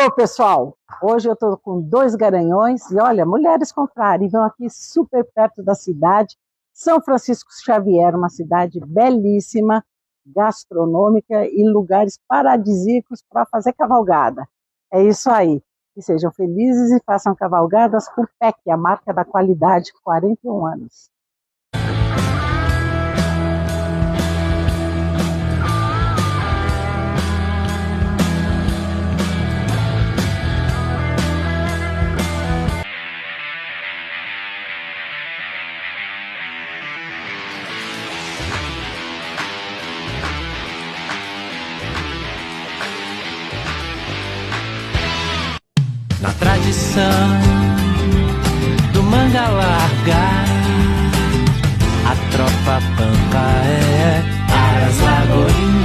Ô, pessoal, hoje eu estou com dois garanhões e olha, mulheres compraram e vão aqui super perto da cidade, São Francisco Xavier, uma cidade belíssima, gastronômica e lugares paradisíacos para fazer cavalgada. É isso aí. Que sejam felizes e façam cavalgadas com PEC, a marca da qualidade, 41 anos. Na tradição do manga larga, a tropa pampa é Aras Lagoinha.